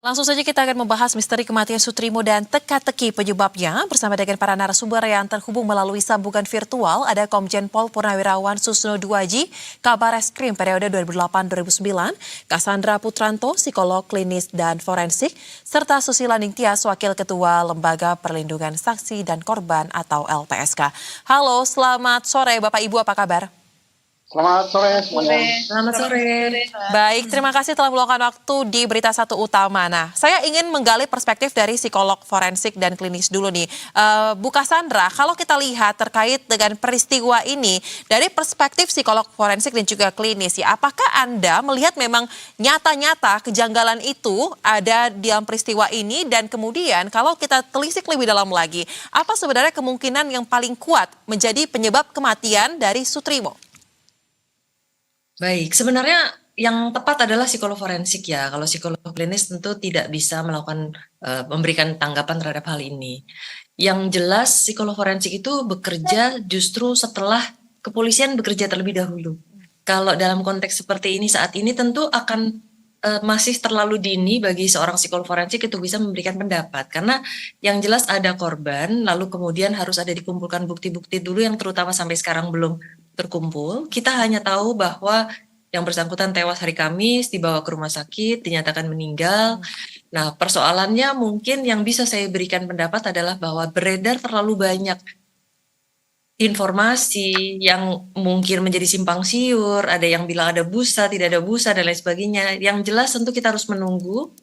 Langsung saja kita akan membahas misteri kematian Sutrimo dan teka-teki penyebabnya bersama dengan para narasumber yang terhubung melalui sambungan virtual. Ada Komjen Pol Purnawirawan Susno Duaji, Kabar Eskrim periode 2008-2009, Cassandra Putranto, psikolog klinis dan forensik, serta Susila Ningtyas, Wakil Ketua Lembaga Perlindungan Saksi dan Korban atau LPSK. Halo, selamat sore Bapak Ibu, apa kabar? Selamat sore semuanya. Selamat sore. Baik, terima kasih telah meluangkan waktu di Berita Satu Utama. Nah, saya ingin menggali perspektif dari psikolog forensik dan klinis dulu nih. Bu Cassandra, kalau kita lihat terkait dengan peristiwa ini, dari perspektif psikolog forensik dan juga klinis, ya, apakah Anda melihat memang nyata-nyata kejanggalan itu ada di dalam peristiwa ini, dan kemudian kalau kita telisik lebih dalam lagi, apa sebenarnya kemungkinan yang paling kuat menjadi penyebab kematian dari Sutrimo? Baik, sebenarnya yang tepat adalah psikolog forensik ya. Kalau psikolog klinis tentu tidak bisa melakukan memberikan tanggapan terhadap hal ini. Yang jelas psikolog forensik itu bekerja justru setelah kepolisian bekerja terlebih dahulu. Kalau dalam konteks seperti ini saat ini tentu akan masih terlalu dini bagi seorang psikolog forensik itu bisa memberikan pendapat. Karena yang jelas ada korban, lalu kemudian harus ada dikumpulkan bukti-bukti dulu yang terutama sampai sekarang belum terkumpul. Kita hanya tahu bahwa yang bersangkutan tewas hari Kamis, dibawa ke rumah sakit, dinyatakan meninggal. Nah, persoalannya mungkin yang bisa saya berikan pendapat adalah bahwa beredar terlalu banyak informasi yang mungkin menjadi simpang siur, ada yang bilang ada busa, tidak ada busa, dan lain sebagainya. Yang jelas tentu kita harus menunggu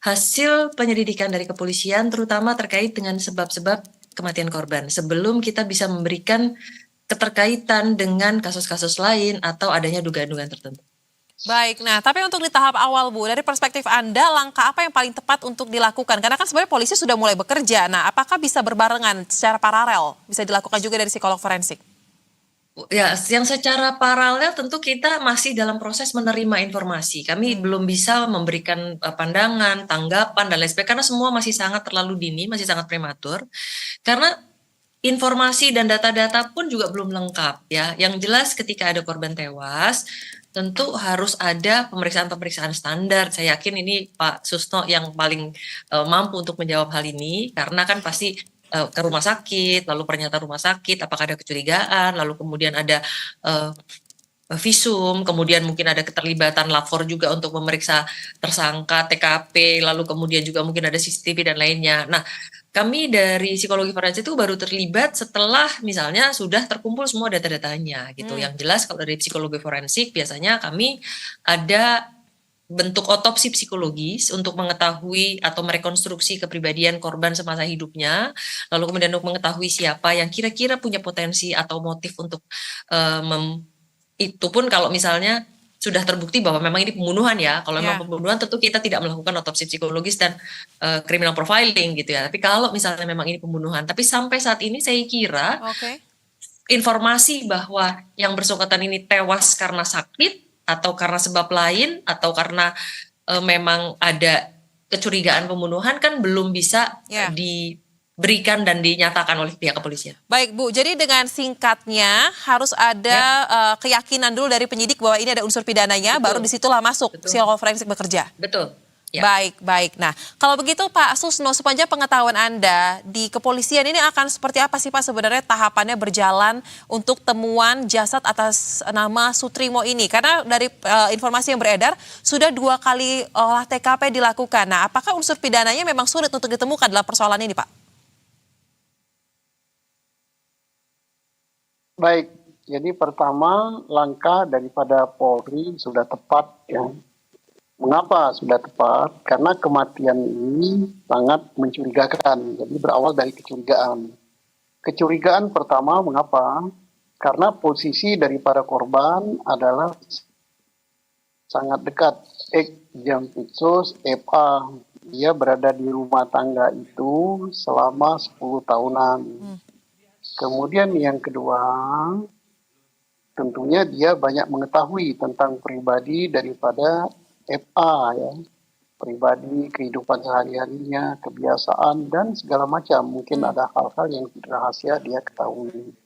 hasil penyelidikan dari kepolisian, terutama terkait dengan sebab-sebab kematian korban, sebelum kita bisa memberikan keterkaitan dengan kasus-kasus lain atau adanya dugaan-dugaan tertentu. Baik, nah tapi untuk di tahap awal Bu, dari perspektif Anda langkah apa yang paling tepat untuk dilakukan? Karena kan sebenarnya polisi sudah mulai bekerja, nah apakah bisa berbarengan secara paralel, bisa dilakukan juga dari psikolog forensik? Ya, yang secara paralel tentu kita masih dalam proses menerima informasi. Kami belum bisa memberikan pandangan, tanggapan, dan lain sebagainya, karena semua masih sangat terlalu dini, masih sangat prematur. Karena informasi dan data-data pun juga belum lengkap ya. Yang jelas ketika ada korban tewas, tentu harus ada pemeriksaan-pemeriksaan standar. Saya yakin ini Pak Susno yang paling mampu untuk menjawab hal ini, karena kan pasti ke rumah sakit, lalu pernyataan rumah sakit, apakah ada kecurigaan, lalu kemudian ada visum, kemudian mungkin ada keterlibatan lapor juga untuk memeriksa tersangka, TKP, lalu kemudian juga mungkin ada CCTV dan lainnya. Nah, kami dari psikologi forensik itu baru terlibat setelah misalnya sudah terkumpul semua data-datanya gitu. Yang jelas kalau dari psikologi forensik biasanya kami ada bentuk otopsi psikologis untuk mengetahui atau merekonstruksi kepribadian korban semasa hidupnya, lalu kemudian untuk mengetahui siapa yang kira-kira punya potensi atau motif untuk itu pun kalau misalnya sudah terbukti bahwa memang ini pembunuhan ya. Kalau memang pembunuhan tentu kita tidak melakukan otopsi psikologis dan criminal profiling gitu ya. Tapi kalau misalnya memang ini pembunuhan, tapi sampai saat ini saya kira informasi bahwa yang bersangkutan ini tewas karena sakit atau karena sebab lain atau karena memang ada kecurigaan pembunuhan kan belum bisa diberikan dan dinyatakan oleh pihak kepolisian. Baik Bu, jadi dengan singkatnya harus ada keyakinan dulu dari penyidik bahwa ini ada unsur pidananya, baru disitulah masuk psikolog forensik bekerja. Betul. Ya. Baik. Nah, kalau begitu Pak Susno, sepanjang pengetahuan Anda di kepolisian ini akan seperti apa sih Pak sebenarnya tahapannya berjalan untuk temuan jasad atas nama Sutrimo ini? Karena dari informasi yang beredar sudah 2 kali olah TKP dilakukan. Nah, apakah unsur pidananya memang sulit untuk ditemukan dalam persoalan ini Pak? Baik, jadi pertama langkah daripada Polri sudah tepat ya. Mengapa sudah tepat? Karena kematian ini sangat mencurigakan. Jadi berawal dari kecurigaan. Kecurigaan pertama mengapa? Karena posisi daripada korban adalah sangat dekat. Jampitsus FA. Dia berada di rumah tangga itu selama 10 tahunan. Kemudian yang kedua, tentunya dia banyak mengetahui tentang pribadi daripada FA ya, pribadi, kehidupan sehari-harinya, kebiasaan, dan segala macam. Mungkin ada hal-hal yang rahasia dia ketahui.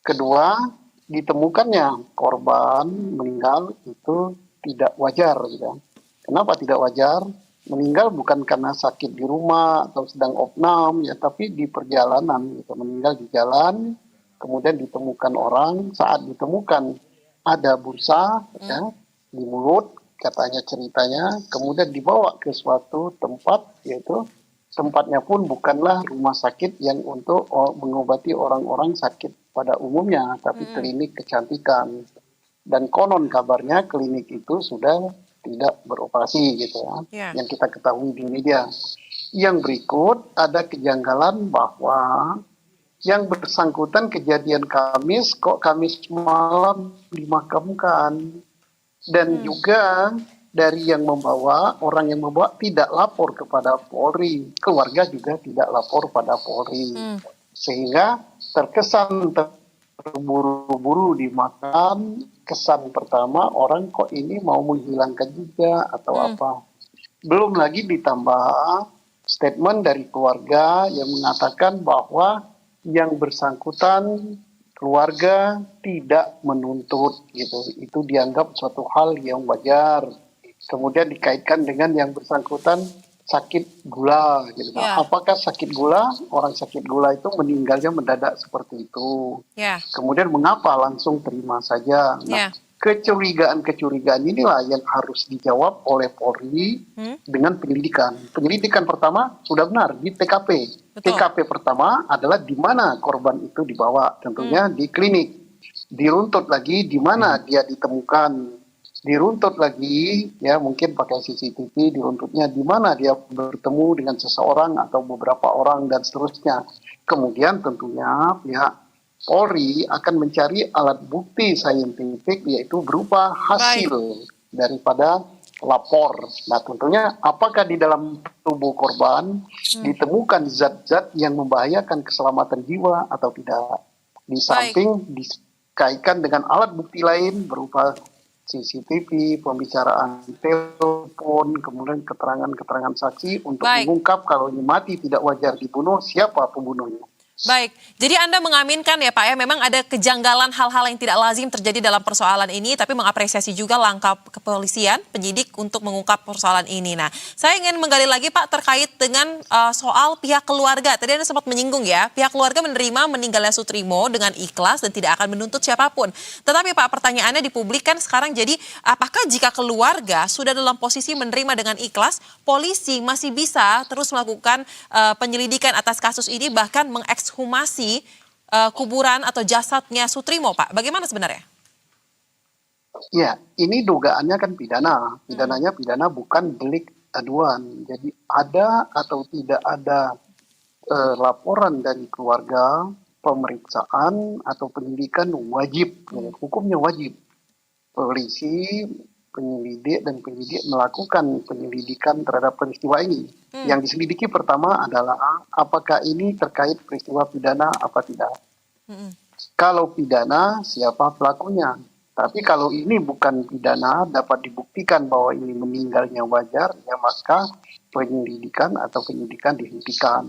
Kedua, ditemukannya korban meninggal itu tidak wajar. Ya. Kenapa tidak wajar? Meninggal bukan karena sakit di rumah atau sedang opnam ya, tapi di perjalanan gitu, meninggal di jalan, kemudian ditemukan orang, saat ditemukan ada bursa ya di mulut katanya ceritanya, kemudian dibawa ke suatu tempat, yaitu tempatnya pun bukanlah rumah sakit yang untuk mengobati orang-orang sakit pada umumnya, tapi klinik kecantikan. Dan konon kabarnya klinik itu sudah tidak beroperasi gitu ya, Ya. yang kita ketahui di media. Yang berikut ada kejanggalan bahwa yang bersangkutan kejadian Kamis kok Kamis malam dimakamkan, dan juga dari yang membawa, orang yang membawa tidak lapor kepada Polri, keluarga juga tidak lapor pada Polri, sehingga terkesan terburu-buru dimakan. Kesan pertama orang kok ini mau menghilangkan juga atau apa. Belum lagi ditambah statement dari keluarga yang mengatakan bahwa yang bersangkutan keluarga tidak menuntut gitu. Itu dianggap suatu hal yang wajar. Kemudian dikaitkan dengan yang bersangkutan sakit gula gitu. Ya. Apakah sakit gula, orang sakit gula itu meninggalnya mendadak seperti itu? Ya. Kemudian mengapa langsung terima saja? Nah, Ya. kecurigaan inilah yang harus dijawab oleh Polri dengan penyelidikan. Penyelidikan pertama sudah benar di TKP. Betul. TKP pertama adalah di mana korban itu dibawa, tentunya di klinik. Diruntut lagi di mana dia ditemukan. Diruntut lagi, ya mungkin pakai CCTV, diruntutnya di mana dia bertemu dengan seseorang atau beberapa orang dan seterusnya. Kemudian tentunya pihak Polri akan mencari alat bukti saintifik, yaitu berupa hasil daripada lapor. Nah tentunya apakah di dalam tubuh korban ditemukan zat-zat yang membahayakan keselamatan jiwa atau tidak. Di samping dikaitkan dengan alat bukti lain berupa CCTV, pembicaraan telepon, kemudian keterangan-keterangan saksi untuk mengungkap kalau ini mati tidak wajar dibunuh, siapa pembunuhnya. Baik, jadi Anda mengaminkan ya Pak ya, memang ada kejanggalan hal-hal yang tidak lazim terjadi dalam persoalan ini, tapi mengapresiasi juga langkah kepolisian, penyidik untuk mengungkap persoalan ini. Nah, saya ingin menggali lagi Pak terkait dengan soal pihak keluarga. Tadi Anda sempat menyinggung ya, pihak keluarga menerima meninggalnya Soetrimo dengan ikhlas dan tidak akan menuntut siapapun. Tetapi Pak, pertanyaannya di publik kan sekarang jadi, apakah jika keluarga sudah dalam posisi menerima dengan ikhlas, polisi masih bisa terus melakukan penyelidikan atas kasus ini, bahkan mengekshumasi kuburan atau jasadnya Soetrimo, Pak? Bagaimana sebenarnya? Ya, ini dugaannya kan pidana. Pidananya pidana bukan delik aduan. Jadi ada atau tidak ada laporan dari keluarga, pemeriksaan atau penyidikan wajib. Hukumnya wajib. Polisi, penyelidik dan penyidik melakukan penyelidikan terhadap peristiwa ini. Yang diselidiki pertama adalah apakah ini terkait peristiwa pidana apa tidak. Kalau pidana, siapa pelakunya. Tapi kalau ini bukan pidana, dapat dibuktikan bahwa ini meninggalnya wajar, ya maka penyelidikan atau penyidikan dihentikan.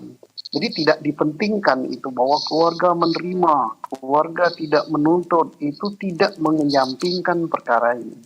Jadi tidak dipentingkan itu bahwa keluarga menerima, keluarga tidak menuntut, itu tidak menyampingkan perkara ini.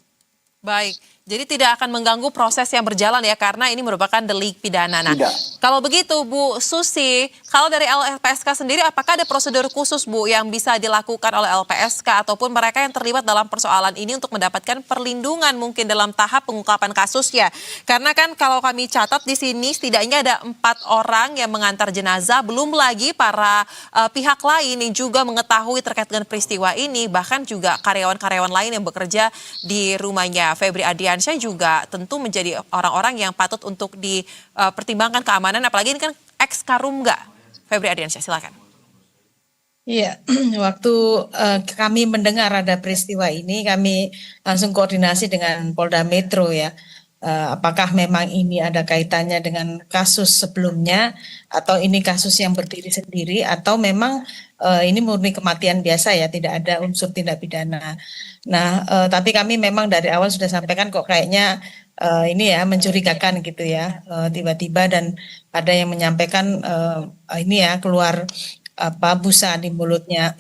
Baik, jadi tidak akan mengganggu proses yang berjalan ya, karena ini merupakan delik pidana. Nah, kalau begitu Bu Susi, kalau dari LPSK sendiri apakah ada prosedur khusus Bu yang bisa dilakukan oleh LPSK ataupun mereka yang terlibat dalam persoalan ini untuk mendapatkan perlindungan mungkin dalam tahap pengungkapan kasusnya? Karena kan kalau kami catat di sini setidaknya ada 4 orang yang mengantar jenazah, belum lagi para pihak lain yang juga mengetahui terkait dengan peristiwa ini, bahkan juga karyawan-karyawan lain yang bekerja di rumahnya. Febri Ardiansyah juga tentu menjadi orang-orang yang patut untuk dipertimbangkan keamanan, apalagi ini kan ex-Karumga. Febri Ardiansyah, silakan. Iya, waktu kami mendengar ada peristiwa ini, kami langsung koordinasi dengan Polda Metro ya. Apakah memang ini ada kaitannya dengan kasus sebelumnya, atau ini kasus yang berdiri sendiri, atau memang ini murni kematian biasa ya, tidak ada unsur tindak pidana. Nah, tapi kami memang dari awal sudah sampaikan kok kayaknya ini ya mencurigakan gitu ya, tiba-tiba dan ada yang menyampaikan ini ya keluar busa di mulutnya.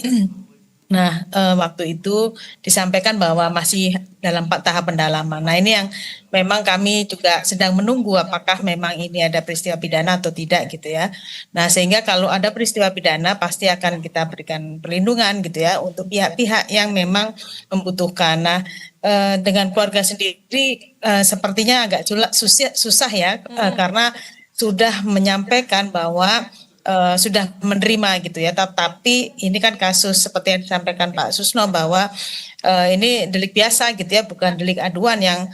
Nah, waktu itu disampaikan bahwa masih dalam tahap pendalaman. Nah, ini yang memang kami juga sedang menunggu apakah memang ini ada peristiwa pidana atau tidak gitu ya. Nah, sehingga kalau ada peristiwa pidana pasti akan kita berikan perlindungan gitu ya untuk pihak-pihak yang memang membutuhkan. Nah, dengan keluarga sendiri sepertinya agak susah ya karena sudah menyampaikan bahwa sudah menerima gitu ya. Tapi ini kan kasus seperti yang disampaikan Pak Susno bahwa ini delik biasa gitu ya, bukan delik aduan yang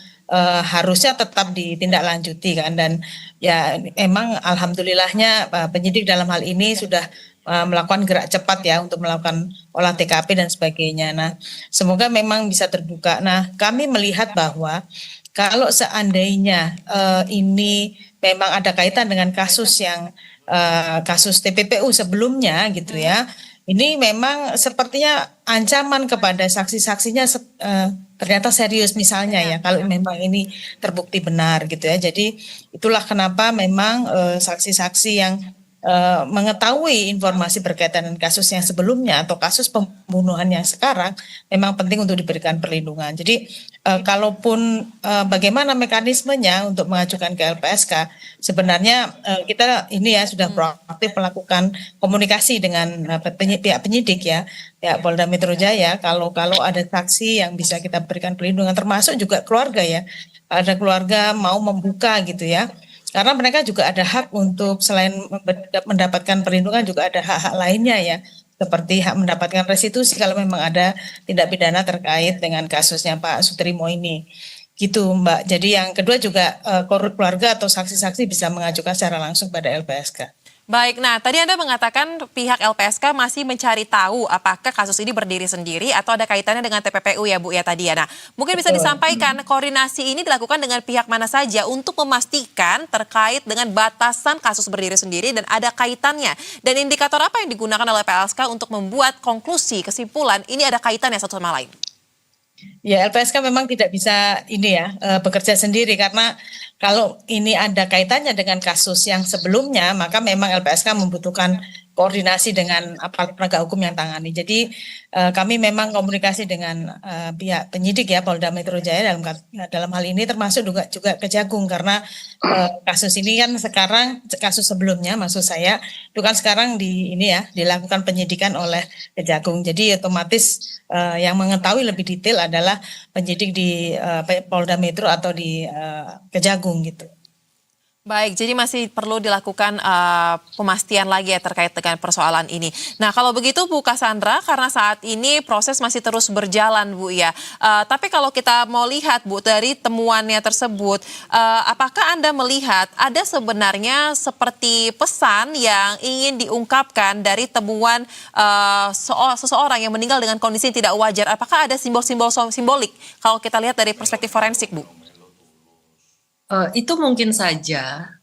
harusnya tetap ditindaklanjuti kan. Dan ya emang alhamdulillahnya penyidik dalam hal ini sudah melakukan gerak cepat ya untuk melakukan olah TKP dan sebagainya. Nah, semoga memang bisa terbuka. Nah, kami melihat bahwa kalau seandainya ini memang ada kaitan dengan kasus yang kasus TPPU sebelumnya gitu ya, ini memang sepertinya ancaman kepada saksi-saksinya ternyata serius misalnya ya, kalau memang ini terbukti benar gitu ya. Jadi itulah kenapa memang saksi-saksi yang mengetahui informasi berkaitan dengan kasus yang sebelumnya atau kasus pembunuhan yang sekarang memang penting untuk diberikan perlindungan. Jadi kalaupun bagaimana mekanismenya untuk mengajukan ke LPSK, sebenarnya kita ini ya sudah proaktif melakukan komunikasi dengan pihak penyidik ya, pihak Polda Metro Jaya. Kalau ada saksi yang bisa kita berikan perlindungan, termasuk juga keluarga ya, ada keluarga mau membuka gitu ya. Karena mereka juga ada hak untuk selain mendapatkan perlindungan juga ada hak-hak lainnya ya, seperti hak mendapatkan restitusi kalau memang ada tindak pidana terkait dengan kasusnya Pak Sutrimo ini. Gitu Mbak. Jadi yang kedua juga keluarga atau saksi-saksi bisa mengajukan secara langsung pada LPSK. Baik, nah tadi Anda mengatakan pihak LPSK masih mencari tahu apakah kasus ini berdiri sendiri atau ada kaitannya dengan TPPU ya Bu ya tadi ya. Nah, mungkin bisa disampaikan koordinasi ini dilakukan dengan pihak mana saja untuk memastikan terkait dengan batasan kasus berdiri sendiri dan ada kaitannya. Dan indikator apa yang digunakan oleh LPSK untuk membuat konklusi, kesimpulan ini ada kaitannya satu sama lain? Ya, LPSK memang tidak bisa ini ya bekerja sendiri karena kalau ini ada kaitannya dengan kasus yang sebelumnya, maka memang LPSK membutuhkan koordinasi dengan aparat penegak hukum yang tangani. Jadi kami memang komunikasi dengan pihak penyidik ya Polda Metro Jaya dalam hal ini termasuk juga Kejagung karena kasus ini kan sekarang kasus sebelumnya maksud saya itu kan sekarang dilakukan penyidikan oleh Kejagung. Jadi otomatis yang mengetahui lebih detail adalah penyidik di Polda Metro atau di Kejagung gitu. Baik, jadi masih perlu dilakukan pemastian lagi ya terkait dengan persoalan ini. Nah, kalau begitu Bu Cassandra, karena saat ini proses masih terus berjalan Bu ya. Tapi kalau kita mau lihat Bu dari temuannya tersebut, apakah Anda melihat ada sebenarnya seperti pesan yang ingin diungkapkan dari temuan seseorang yang meninggal dengan kondisi yang tidak wajar? Apakah ada simbol-simbol simbolik kalau kita lihat dari perspektif forensik Bu? Itu mungkin saja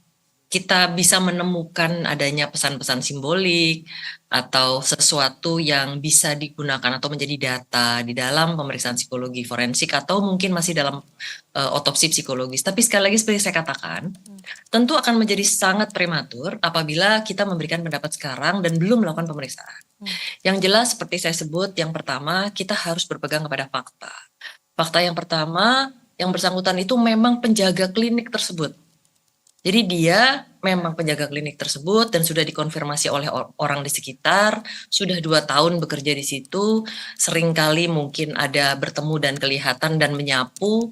kita bisa menemukan adanya pesan-pesan simbolik atau sesuatu yang bisa digunakan atau menjadi data di dalam pemeriksaan psikologi forensik atau mungkin masih dalam otopsi psikologis. Tapi sekali lagi seperti saya katakan, tentu akan menjadi sangat prematur apabila kita memberikan pendapat sekarang dan belum melakukan pemeriksaan. Yang jelas seperti saya sebut, yang pertama kita harus berpegang kepada fakta. Fakta yang pertama, yang bersangkutan itu memang penjaga klinik tersebut. Jadi dia memang penjaga klinik tersebut dan sudah dikonfirmasi oleh orang di sekitar, sudah 2 tahun bekerja di situ, seringkali mungkin ada bertemu dan kelihatan dan menyapu.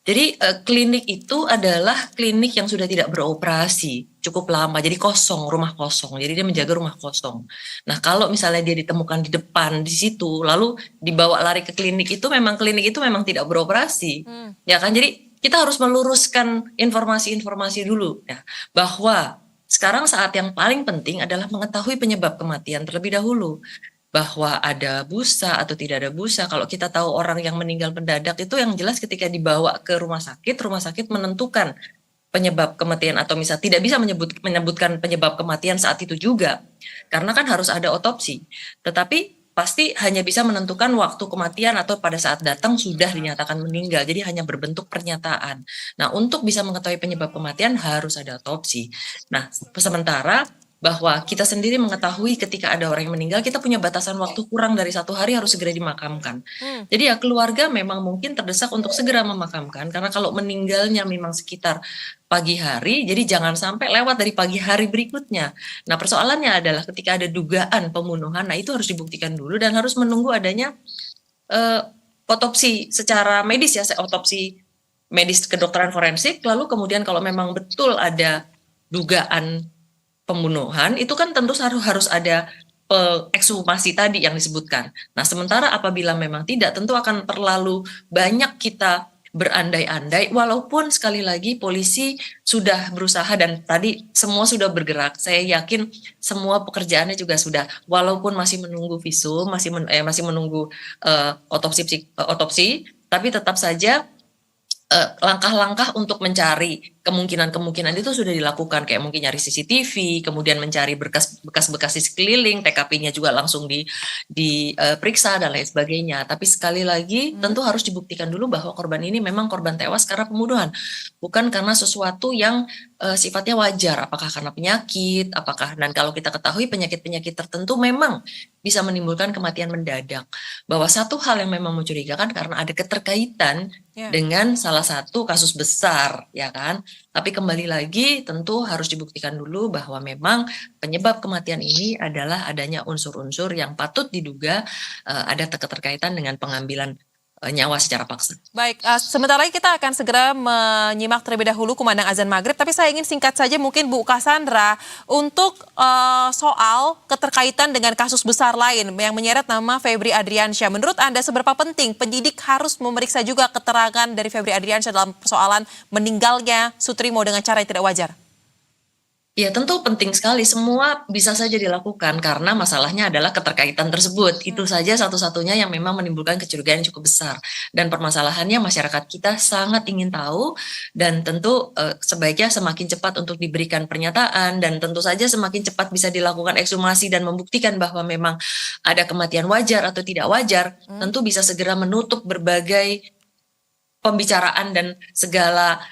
Jadi klinik itu adalah klinik yang sudah tidak beroperasi cukup lama, jadi kosong, rumah kosong. Jadi dia menjaga rumah kosong. Nah kalau misalnya dia ditemukan di depan di situ, lalu dibawa lari ke klinik itu memang tidak beroperasi, ya kan? Jadi kita harus meluruskan informasi-informasi dulu, ya, bahwa sekarang saat yang paling penting adalah mengetahui penyebab kematian terlebih dahulu. Bahwa ada busa atau tidak ada busa. Kalau kita tahu orang yang meninggal mendadak itu yang jelas ketika dibawa ke rumah sakit menentukan penyebab kematian atau misal tidak bisa menyebutkan penyebab kematian saat itu juga. Karena kan harus ada otopsi. Tetapi pasti hanya bisa menentukan waktu kematian atau pada saat datang sudah dinyatakan meninggal. Jadi hanya berbentuk pernyataan. Nah, untuk bisa mengetahui penyebab kematian harus ada otopsi. Nah, sementara bahwa kita sendiri mengetahui ketika ada orang yang meninggal, kita punya batasan waktu kurang dari 1 hari harus segera dimakamkan. Jadi ya keluarga memang mungkin terdesak untuk segera memakamkan, karena kalau meninggalnya memang sekitar pagi hari, jadi jangan sampai lewat dari pagi hari berikutnya. Nah persoalannya adalah ketika ada dugaan pembunuhan, nah itu harus dibuktikan dulu dan harus menunggu adanya otopsi secara medis ya, otopsi medis kedokteran forensik, lalu kemudian kalau memang betul ada dugaan pembunuhan, itu kan tentu harus ada ekshumasi tadi yang disebutkan. Nah, sementara apabila memang tidak, tentu akan terlalu banyak kita berandai-andai, walaupun sekali lagi polisi sudah berusaha dan tadi semua sudah bergerak. Saya yakin semua pekerjaannya juga sudah, walaupun masih menunggu visum, masih menunggu otopsi, tapi tetap saja langkah-langkah untuk mencari kemungkinan-kemungkinan itu sudah dilakukan, kayak mungkin nyari CCTV, kemudian mencari bekas-bekas di sekeliling, TKP-nya juga langsung diperiksa dan lain sebagainya. Tapi sekali lagi tentu harus dibuktikan dulu bahwa korban ini memang korban tewas karena pembunuhan, bukan karena sesuatu yang sifatnya wajar, apakah karena penyakit, dan kalau kita ketahui penyakit-penyakit tertentu memang bisa menimbulkan kematian mendadak. Bahwa satu hal yang memang mencurigakan karena ada keterkaitan dengan salah satu kasus besar, ya kan? Tapi kembali lagi tentu harus dibuktikan dulu bahwa memang penyebab kematian ini adalah adanya unsur-unsur yang patut diduga ada keterkaitan dengan pengambilan nyawa secara paksa. Baik, sebentar lagi kita akan segera menyimak terlebih dahulu kumandang azan maghrib, tapi saya ingin singkat saja mungkin Bu Cassandra untuk soal keterkaitan dengan kasus besar lain yang menyeret nama Febri Adriansyah. Menurut Anda seberapa penting penyidik harus memeriksa juga keterangan dari Febri Adriansyah dalam persoalan meninggalnya Sutrimo dengan cara yang tidak wajar? Ya tentu penting sekali, semua bisa saja dilakukan karena masalahnya adalah keterkaitan tersebut. Itu saja satu-satunya yang memang menimbulkan kecurigaan yang cukup besar. Dan permasalahannya masyarakat kita sangat ingin tahu dan tentu sebaiknya semakin cepat untuk diberikan pernyataan dan tentu saja semakin cepat bisa dilakukan ekshumasi dan membuktikan bahwa memang ada kematian wajar atau tidak wajar, tentu bisa segera menutup berbagai pembicaraan dan segala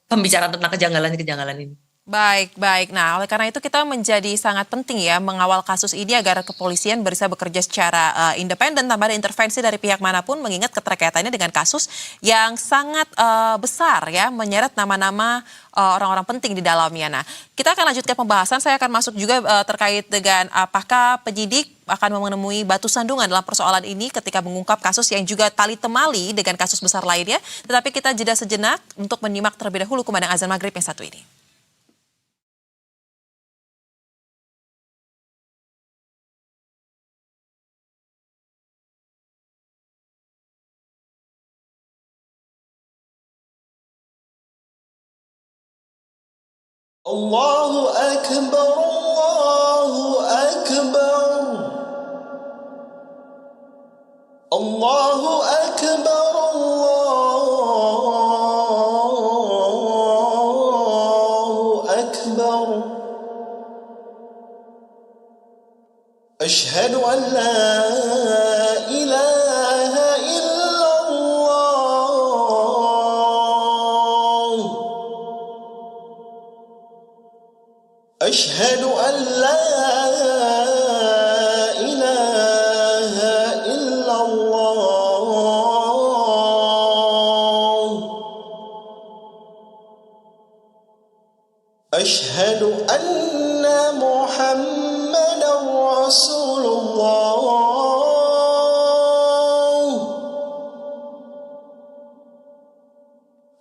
pembicaraan tentang kejanggalan-kejanggalan ini. Baik. Nah, oleh karena itu kita menjadi sangat penting ya mengawal kasus ini agar kepolisian bisa bekerja secara independen tanpa ada intervensi dari pihak manapun, mengingat keterkaitannya dengan kasus yang sangat besar ya, menyeret nama-nama orang-orang penting di dalamnya. Nah, kita akan lanjutkan pembahasan. Saya akan masuk juga terkait dengan apakah penyidik akan menemui batu sandungan dalam persoalan ini ketika mengungkap kasus yang juga tali temali dengan kasus besar lainnya. Tetapi kita jeda sejenak untuk menyimak terlebih dahulu kumandang azan maghrib yang satu ini. الله أكبر الله أكبر الله أكبر الله أكبر أشهد أن لا إله إلا الله أشهد أن لا إله إلا الله أشهد أن محمدا رسول الله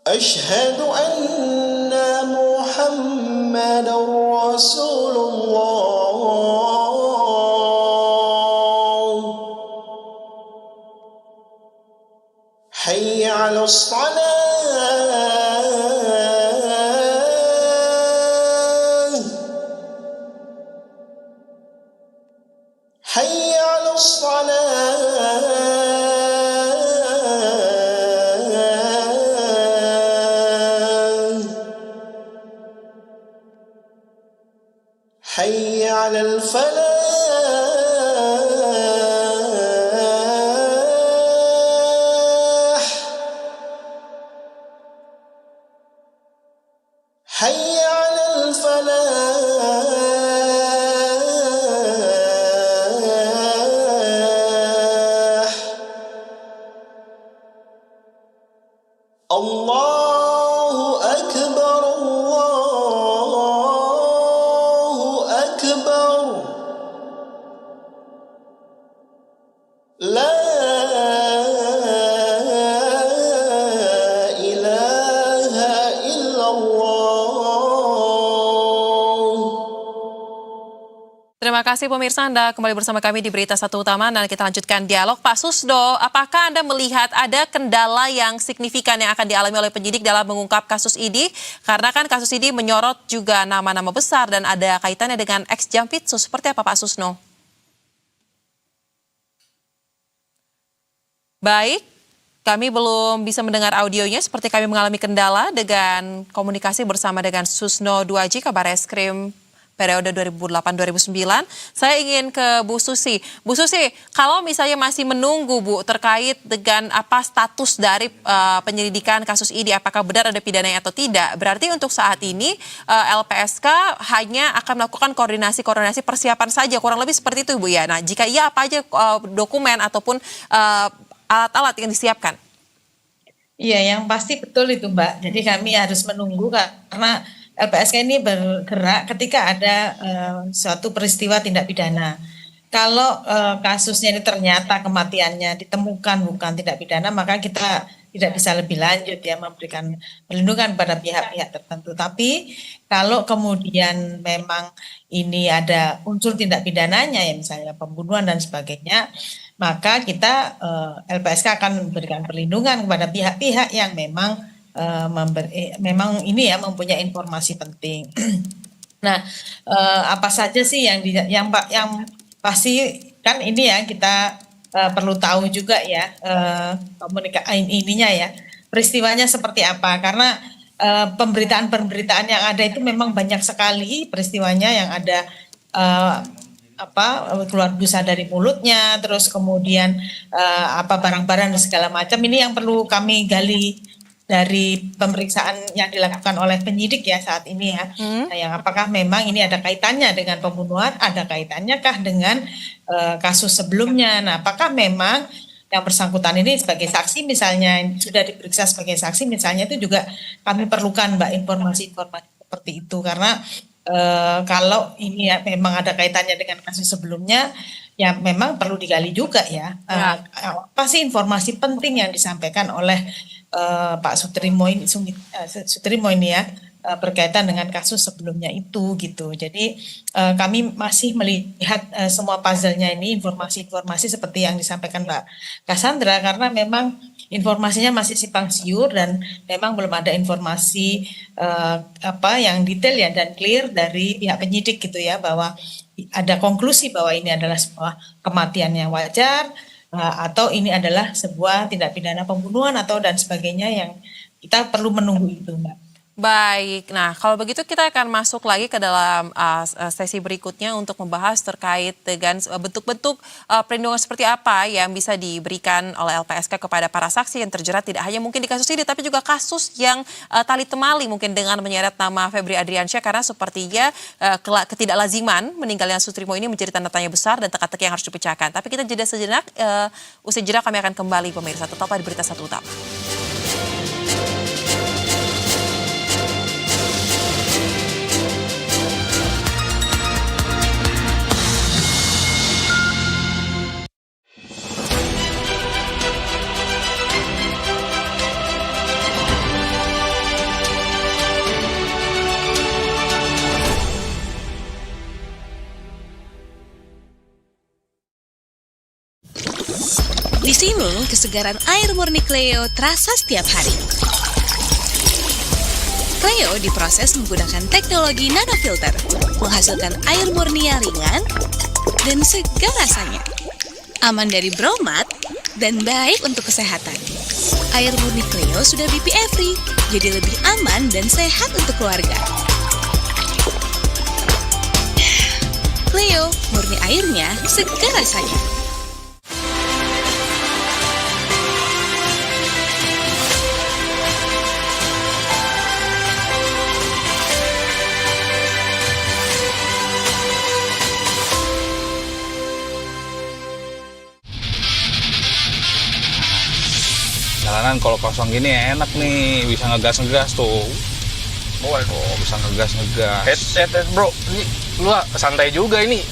أشهد أن محمدا رسول الله حي على الصلاة حي على الصلاة حي على الفلاح حي على الفلاح Terima kasih pemirsa, Anda kembali bersama kami di Berita Satu Utama dan kita lanjutkan dialog. Pak Susno, apakah Anda melihat ada kendala yang signifikan yang akan dialami oleh penyidik dalam mengungkap kasus ini? Karena kan kasus ini menyorot juga nama-nama besar dan ada kaitannya dengan ex-Jampitsus. Seperti apa Pak Susno? Baik, kami belum bisa mendengar audionya seperti kami mengalami kendala dengan komunikasi bersama dengan Susno Duaji, Kabareskrim periode 2008-2009. Saya ingin ke Bu Susi. Bu Susi, kalau misalnya masih menunggu Bu terkait dengan apa status dari penyelidikan kasus ini, apakah benar ada pidananya atau tidak, berarti untuk saat ini LPSK hanya akan melakukan koordinasi persiapan saja, kurang lebih seperti itu Bu ya. Nah, jika iya apa aja dokumen ataupun alat-alat yang disiapkan? Iya, yang pasti betul itu Mbak. Jadi kami harus menunggu karena LPSK ini bergerak ketika ada suatu peristiwa tindak pidana. Kalau kasusnya ini ternyata kematiannya ditemukan bukan tindak pidana, maka kita tidak bisa lebih lanjut ya memberikan perlindungan pada pihak-pihak tertentu. Tapi kalau kemudian memang ini ada unsur tindak pidananya ya misalnya pembunuhan dan sebagainya, maka kita LPSK akan memberikan perlindungan kepada pihak-pihak yang memang memang ini ya mempunyai informasi penting. Nah, apa saja sih yang pasti kan ini ya kita perlu tahu juga ya ininya ya peristiwanya seperti apa karena pemberitaan yang ada itu memang banyak sekali peristiwanya yang ada keluar busa dari mulutnya, terus kemudian barang-barang dan segala macam ini yang perlu kami gali dari pemeriksaan yang dilakukan oleh penyidik ya saat ini ya. Nah, yang apakah memang ini ada kaitannya dengan pembunuhan, ada kaitannya kah dengan kasus sebelumnya. Nah, apakah memang yang bersangkutan ini sebagai saksi misalnya sudah diperiksa sebagai saksi misalnya itu juga kami perlukan Mbak informasi-informasi seperti itu karena kalau ini ya memang ada kaitannya dengan kasus sebelumnya ya memang perlu digali juga ya. Apa sih informasi penting yang disampaikan oleh Pak Sutrimo ini ya berkaitan dengan kasus sebelumnya itu gitu. Jadi kami masih melihat semua puzzle-nya ini informasi-informasi seperti yang disampaikan Mbak Cassandra karena memang informasinya masih simpang siur dan memang belum ada informasi yang detail ya dan clear dari pihak penyidik gitu ya bahwa ada konklusi bahwa ini adalah sebuah kematian yang wajar atau ini adalah sebuah tindak pidana pembunuhan atau dan sebagainya yang kita perlu menunggu itu Mbak. Baik, nah kalau begitu kita akan masuk lagi ke dalam sesi berikutnya untuk membahas terkait dengan bentuk-bentuk perlindungan seperti apa yang bisa diberikan oleh LPSK kepada para saksi yang terjerat tidak hanya mungkin di kasus ini tapi juga kasus yang tali temali mungkin dengan menyeret nama Febri Adriansyah karena sepertinya ketidaklaziman meninggalnya Sutrimo ini menjadi tanda tanya besar dan teka-teki yang harus dipecahkan. Tapi kita jeda sejenak, usai jeda kami akan kembali pemirsa, tetaplah di Berita Satu Utama. Di sini, kesegaran air murni Cleo terasa setiap hari. Cleo diproses menggunakan teknologi nanofilter, menghasilkan air murni yang ringan dan segar rasanya. Aman dari bromat dan baik untuk kesehatan. Air murni Cleo sudah BPA free, jadi lebih aman dan sehat untuk keluarga. Cleo, murni airnya, segar rasanya. Jalanan kalau kosong gini enak nih, bisa ngegas tuh. Bisa ngegas. Bro, ini lu santai juga ini.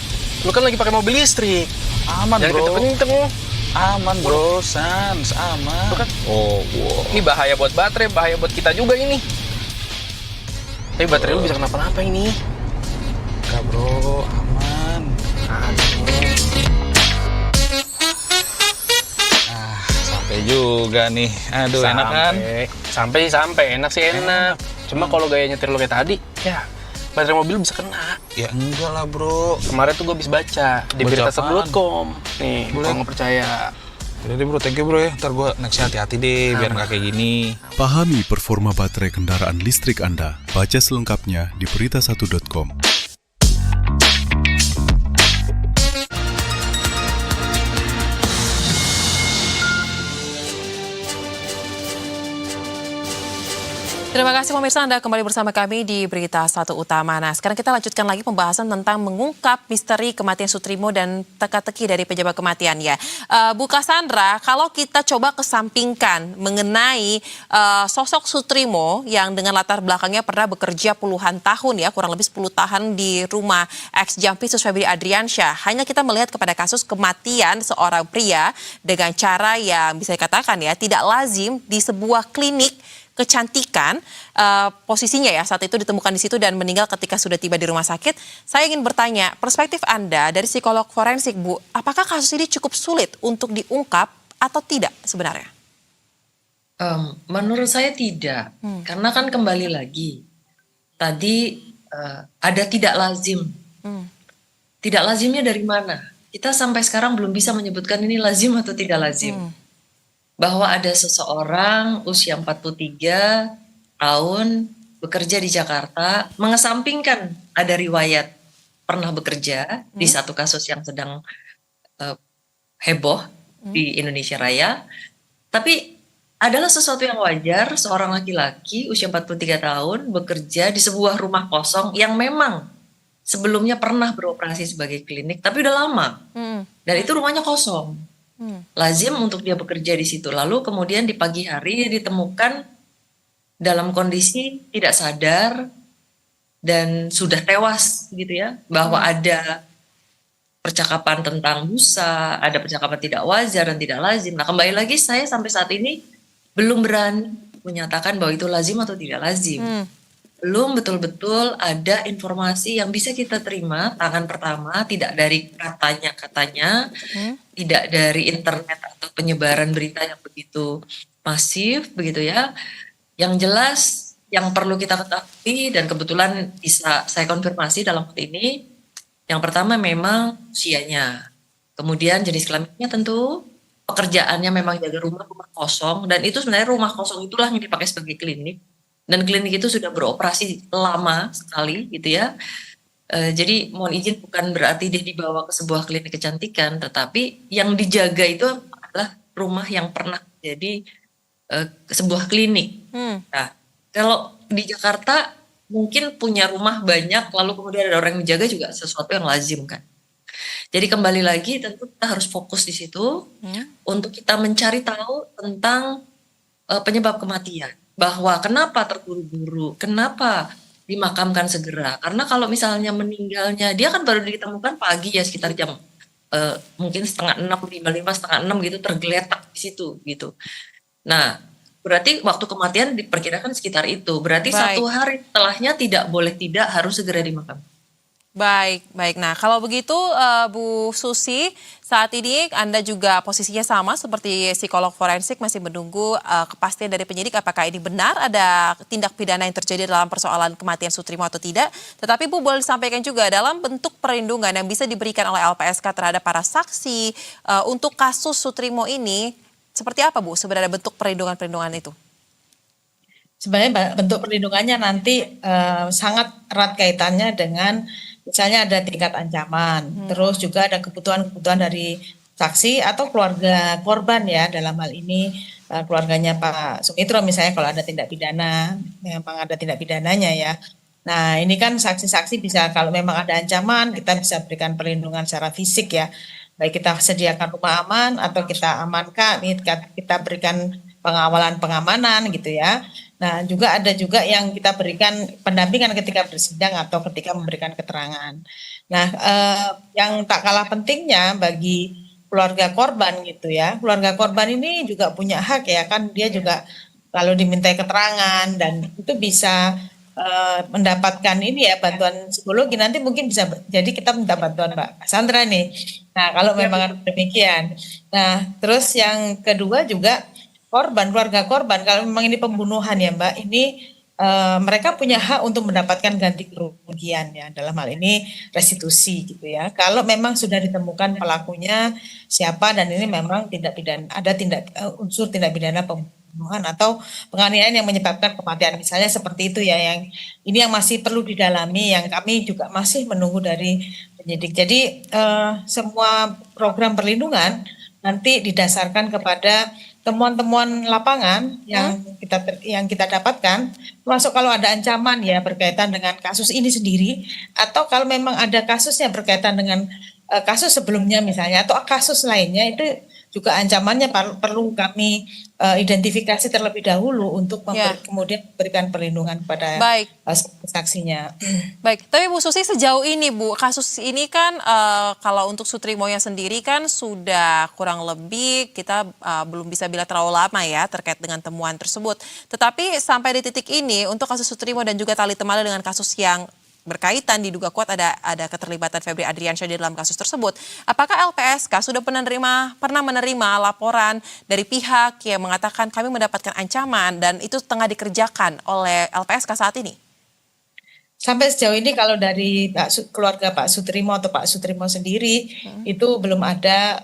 Lu kan lagi pakai mobil listrik. Aman jangan bro. kenceng-kenceng. Aman bro, sans aman. Lu kan? Wow. Ini bahaya buat baterai, bahaya buat kita juga ini. Tapi baterai lu bisa kenapa-napa ini. Enggak bro, aman. Sampai juga nih. Aduh, enak kan? Sampai enak sih enak. Cuma kalau gaya nyetir lo kayak tadi, ya baterai mobil bisa kena. Ya enggak lah, bro. Kemarin tuh gue habis baca di Baca berita.com. Nih, Boleh. kalau nggak percaya. Udah deh bro, thank you bro ya. Ntar gue next hati-hati deh, biar nggak kayak gini. Pahami performa baterai kendaraan listrik Anda. Baca selengkapnya di berita1.com. Terima kasih pemirsa, Anda kembali bersama kami di Berita Satu Utama. Nah, sekarang kita lanjutkan lagi pembahasan tentang mengungkap misteri kematian Sutrimo dan teka-teki dari penyebab kematian ya. Bu Cassandra, kalau kita coba kesampingkan mengenai sosok Sutrimo yang dengan latar belakangnya pernah bekerja puluhan tahun ya, kurang lebih 10 tahun di rumah ex-Jampitsus Febri Adriansyah. Hanya kita melihat kepada kasus kematian seorang pria dengan cara yang bisa dikatakan ya tidak lazim di sebuah klinik kecantikan, posisinya ya saat itu ditemukan di situ dan meninggal ketika sudah tiba di rumah sakit. Saya ingin bertanya, perspektif Anda dari psikolog forensik, Bu, apakah kasus ini cukup sulit untuk diungkap atau tidak sebenarnya? Menurut saya tidak, karena kan kembali lagi tadi ada tidak lazim. Tidak lazimnya dari mana? Kita sampai sekarang belum bisa menyebutkan ini lazim atau tidak lazim. Bahwa ada seseorang usia 43 tahun bekerja di Jakarta, mengesampingkan ada riwayat pernah bekerja di satu kasus yang sedang heboh di Indonesia Raya, tapi adalah sesuatu yang wajar seorang laki-laki usia 43 tahun bekerja di sebuah rumah kosong yang memang sebelumnya pernah beroperasi sebagai klinik, tapi udah lama. Dan itu rumahnya kosong. Lazim untuk dia bekerja di situ. Lalu kemudian di pagi hari ditemukan dalam kondisi tidak sadar dan sudah tewas gitu ya. Bahwa ada percakapan tentang busa, ada percakapan tidak wajar dan tidak lazim. Nah, kembali lagi saya sampai saat ini belum berani menyatakan bahwa itu lazim atau tidak lazim. Belum betul-betul ada informasi yang bisa kita terima tangan pertama, tidak dari katanya-katanya, tidak dari internet atau penyebaran berita yang begitu masif begitu ya. Yang jelas yang perlu kita ketahui dan kebetulan bisa saya konfirmasi dalam hal ini, yang pertama memang usianya, kemudian jenis kelaminnya tentu, pekerjaannya memang jaga rumah kosong, dan itu sebenarnya rumah kosong itulah yang dipakai sebagai klinik. Dan klinik itu sudah beroperasi lama sekali gitu ya. Jadi mohon izin bukan berarti dia dibawa ke sebuah klinik kecantikan, tetapi yang dijaga itu adalah rumah yang pernah jadi sebuah klinik. Nah, kalau di Jakarta mungkin punya rumah banyak, lalu kemudian ada orang yang menjaga juga sesuatu yang lazim kan. Jadi kembali lagi tentu kita harus fokus di situ untuk kita mencari tahu tentang penyebab kematian. Bahwa kenapa terburu-buru, kenapa dimakamkan segera. Karena kalau misalnya meninggalnya, dia kan baru ditemukan pagi ya sekitar jam mungkin 5:30, 5:55, 5:30 gitu tergeletak di situ gitu. Nah, berarti waktu kematian diperkirakan sekitar itu. Berarti Baik. 1 hari setelahnya tidak boleh tidak harus segera dimakamkan. Baik. Nah kalau begitu Bu Susi, saat ini Anda juga posisinya sama seperti psikolog forensik, masih menunggu kepastian dari penyidik apakah ini benar ada tindak pidana yang terjadi dalam persoalan kematian Sutrimo atau tidak. Tetapi Bu boleh disampaikan juga dalam bentuk perlindungan yang bisa diberikan oleh LPSK terhadap para saksi untuk kasus Sutrimo ini, seperti apa Bu sebenarnya bentuk perlindungan itu? Sebenarnya bentuk perlindungannya nanti sangat erat kaitannya dengan misalnya ada tingkat ancaman, terus juga ada kebutuhan-kebutuhan dari saksi atau keluarga korban ya, dalam hal ini keluarganya Pak Sumitro misalnya kalau ada tindak pidana, memang ada tindak pidananya ya. Nah ini kan saksi-saksi bisa kalau memang ada ancaman kita bisa berikan perlindungan secara fisik ya, baik kita sediakan rumah aman atau kita amankan, kita berikan pengawalan pengamanan gitu ya. Nah, juga ada juga yang kita berikan pendampingan ketika bersidang atau ketika memberikan keterangan. Nah, yang tak kalah pentingnya bagi keluarga korban gitu ya. Keluarga korban ini juga punya hak ya kan, dia juga kalau dimintai keterangan dan itu bisa mendapatkan ini ya bantuan psikologi, nanti mungkin bisa jadi kita minta bantuan Mbak Sandra nih. Nah, kalau memang demikian. Nah, terus yang kedua juga keluarga korban, kalau memang ini pembunuhan ya Mbak, ini mereka punya hak untuk mendapatkan ganti kerugian ya, dalam hal ini restitusi gitu ya. Kalau memang sudah ditemukan pelakunya siapa dan ini memang unsur tindak pidana pembunuhan atau penganiayaan yang menyebabkan kematian, misalnya seperti itu ya, yang ini yang masih perlu didalami, yang kami juga masih menunggu dari penyidik. Jadi semua program perlindungan nanti didasarkan kepada temuan-temuan lapangan yang kita dapatkan, termasuk kalau ada ancaman ya berkaitan dengan kasus ini sendiri, atau kalau memang ada kasus yang berkaitan dengan kasus sebelumnya misalnya, atau kasus lainnya, itu juga ancamannya perlu kami identifikasi terlebih dahulu untuk kemudian memberikan perlindungan kepada saksinya. Baik, tapi Bu Susi sejauh ini Bu, kasus ini kan kalau untuk Sutrimonya sendiri kan sudah kurang lebih kita belum bisa bilang terlalu lama ya terkait dengan temuan tersebut. Tetapi sampai di titik ini untuk kasus Sutrimo dan juga Tali Temala dengan kasus yang berkaitan diduga kuat ada keterlibatan Febri Adriansyah di dalam kasus tersebut. Apakah LPSK sudah pernah menerima laporan dari pihak yang mengatakan kami mendapatkan ancaman dan itu tengah dikerjakan oleh LPSK saat ini? Sampai sejauh ini kalau dari keluarga Pak Sutrimo atau Pak Sutrimo sendiri itu belum ada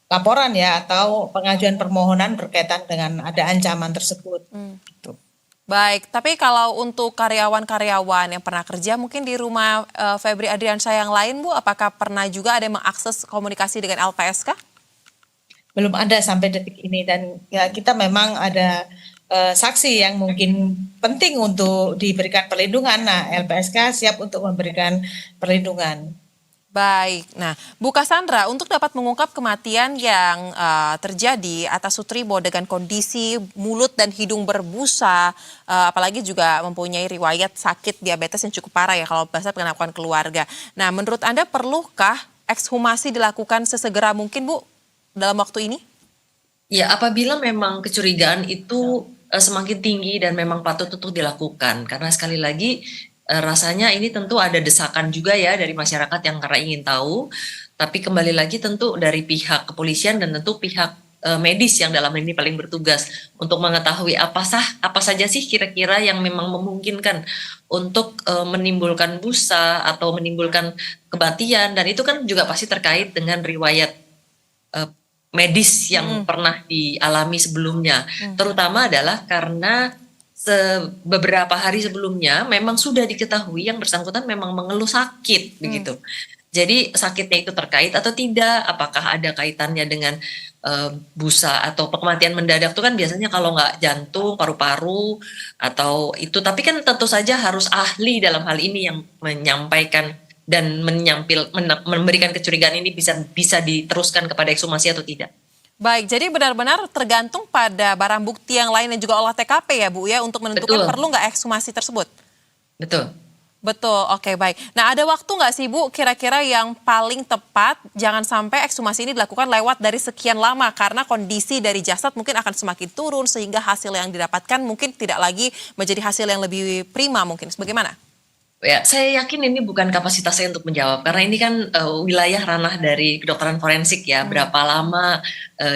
laporan ya atau pengajuan permohonan berkaitan dengan ada ancaman tersebut. Gitu. Baik, tapi kalau untuk karyawan-karyawan yang pernah kerja mungkin di rumah Febri Adriansyah yang lain Bu, apakah pernah juga ada yang mengakses komunikasi dengan LPSK? Belum ada sampai detik ini, dan ya kita memang ada saksi yang mungkin penting untuk diberikan perlindungan. Nah, LPSK siap untuk memberikan perlindungan. Baik, nah Bu Cassandra, untuk dapat mengungkap kematian yang terjadi atas Sutrimo dengan kondisi mulut dan hidung berbusa, apalagi juga mempunyai riwayat sakit diabetes yang cukup parah ya kalau bahasa pengakuan keluarga. Nah, menurut Anda perlukah ekshumasi dilakukan sesegera mungkin Bu dalam waktu ini? Ya, apabila memang kecurigaan itu semakin tinggi dan memang patut untuk dilakukan, karena sekali lagi rasanya ini tentu ada desakan juga ya dari masyarakat yang karena ingin tahu, tapi kembali lagi tentu dari pihak kepolisian dan tentu pihak medis yang dalam ini paling bertugas untuk mengetahui apa saja sih kira-kira yang memang memungkinkan untuk menimbulkan busa atau menimbulkan kematian, dan itu kan juga pasti terkait dengan riwayat medis yang pernah dialami sebelumnya, terutama adalah karena beberapa hari sebelumnya memang sudah diketahui yang bersangkutan memang mengeluh sakit begitu. Jadi sakitnya itu terkait atau tidak, apakah ada kaitannya dengan busa atau kematian mendadak itu kan biasanya kalau nggak jantung, paru-paru atau itu, tapi kan tentu saja harus ahli dalam hal ini yang menyampaikan dan memberikan kecurigaan ini bisa diteruskan kepada ekshumasi atau tidak. Baik, jadi benar-benar tergantung pada barang bukti yang lain dan juga olah TKP ya Bu ya untuk menentukan perlu nggak ekshumasi tersebut? Betul. Betul, oke baik. Nah ada waktu nggak sih Bu kira-kira yang paling tepat jangan sampai ekshumasi ini dilakukan lewat dari sekian lama karena kondisi dari jasad mungkin akan semakin turun sehingga hasil yang didapatkan mungkin tidak lagi menjadi hasil yang lebih prima mungkin. Bagaimana? Ya, saya yakin ini bukan kapasitas saya untuk menjawab karena ini kan wilayah ranah dari kedokteran forensik ya. Berapa lama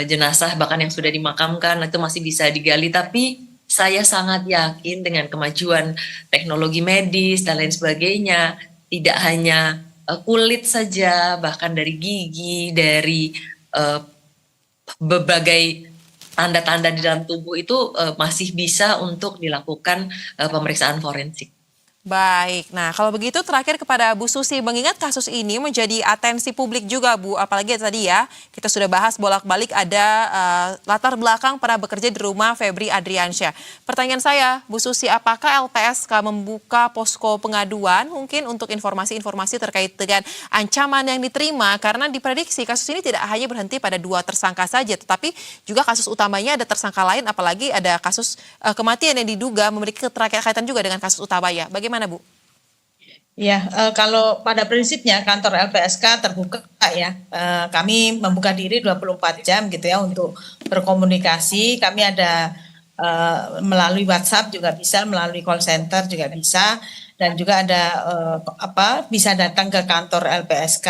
jenazah bahkan yang sudah dimakamkan itu masih bisa digali, tapi saya sangat yakin dengan kemajuan teknologi medis dan lain sebagainya, tidak hanya kulit saja, bahkan dari gigi, dari berbagai tanda-tanda di dalam tubuh itu masih bisa untuk dilakukan pemeriksaan forensik. Baik, nah kalau begitu terakhir kepada Bu Susi, mengingat kasus ini menjadi atensi publik juga Bu, apalagi tadi ya kita sudah bahas bolak-balik ada latar belakang pernah bekerja di rumah Febri Adriansyah. Pertanyaan saya Bu Susi, apakah LPSK membuka posko pengaduan mungkin untuk informasi-informasi terkait dengan ancaman yang diterima, karena diprediksi kasus ini tidak hanya berhenti pada 2 tersangka saja, tetapi juga kasus utamanya ada tersangka lain, apalagi ada kasus kematian yang diduga memiliki keterkaitan juga dengan kasus utamanya. Bagaimana Bu? Ya, kalau pada prinsipnya kantor LPSK terbuka ya, kami membuka diri 24 jam gitu ya untuk berkomunikasi. Kami ada melalui WhatsApp juga bisa, melalui call center juga bisa, dan juga ada bisa datang ke kantor LPSK.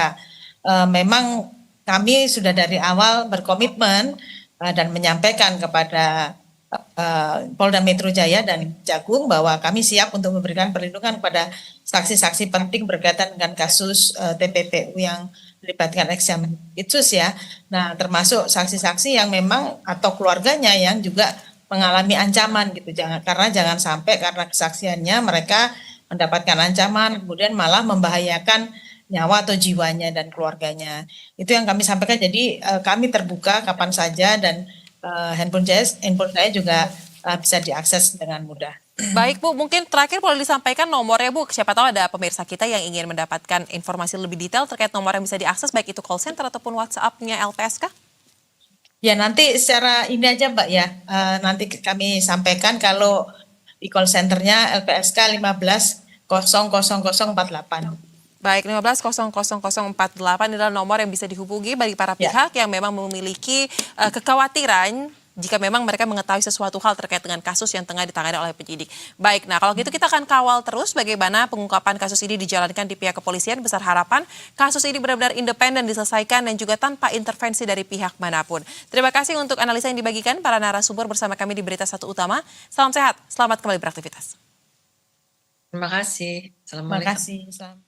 Memang kami sudah dari awal berkomitmen dan menyampaikan kepada Polda Metro Jaya dan Jagung bahwa kami siap untuk memberikan perlindungan kepada saksi-saksi penting berkaitan dengan kasus TPPU yang melibatkan ex-Jampitsus ya. Nah, termasuk saksi-saksi yang memang atau keluarganya yang juga mengalami ancaman gitu. Karena jangan sampai karena kesaksiannya mereka mendapatkan ancaman kemudian malah membahayakan nyawa atau jiwanya dan keluarganya. Itu yang kami sampaikan. Jadi kami terbuka kapan saja dan handphone saya juga bisa diakses dengan mudah. Baik Bu, mungkin terakhir boleh disampaikan nomornya Bu. Siapa tahu ada pemirsa kita yang ingin mendapatkan informasi lebih detail terkait nomor yang bisa diakses baik itu call center ataupun WhatsApp-nya LPSK. Ya nanti secara ini aja Mbak ya, nanti kami sampaikan kalau di call centernya LPSK 15000048. Baik, 15000048 adalah nomor yang bisa dihubungi bagi para pihak yang memang memiliki kekhawatiran jika memang mereka mengetahui sesuatu hal terkait dengan kasus yang tengah ditangani oleh penyidik. Baik, nah kalau gitu kita akan kawal terus bagaimana pengungkapan kasus ini dijalankan di pihak kepolisian. Besar harapan kasus ini benar-benar independen diselesaikan dan juga tanpa intervensi dari pihak manapun. Terima kasih untuk analisa yang dibagikan para narasumber bersama kami di Berita Satu Utama. Salam sehat, selamat kembali beraktivitas. Terima kasih. Terima kasih. Selamat.